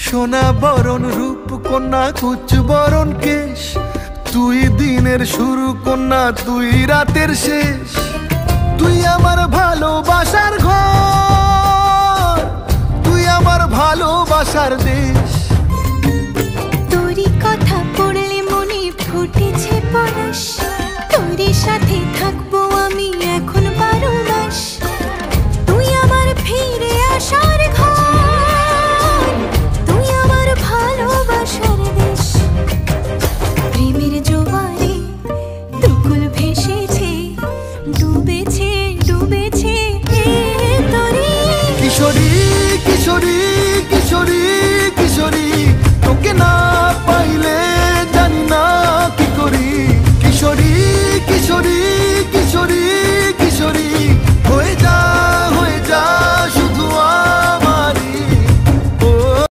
সোনা বরণ রূপ কন্যা কুচ বরণ কেশ, তুই দিনের শুরু কন্যা তুই রাতের শেষ। তুই আমার ভালোবাসার ঘর, তুই আমার ভালোবাসার দেশ।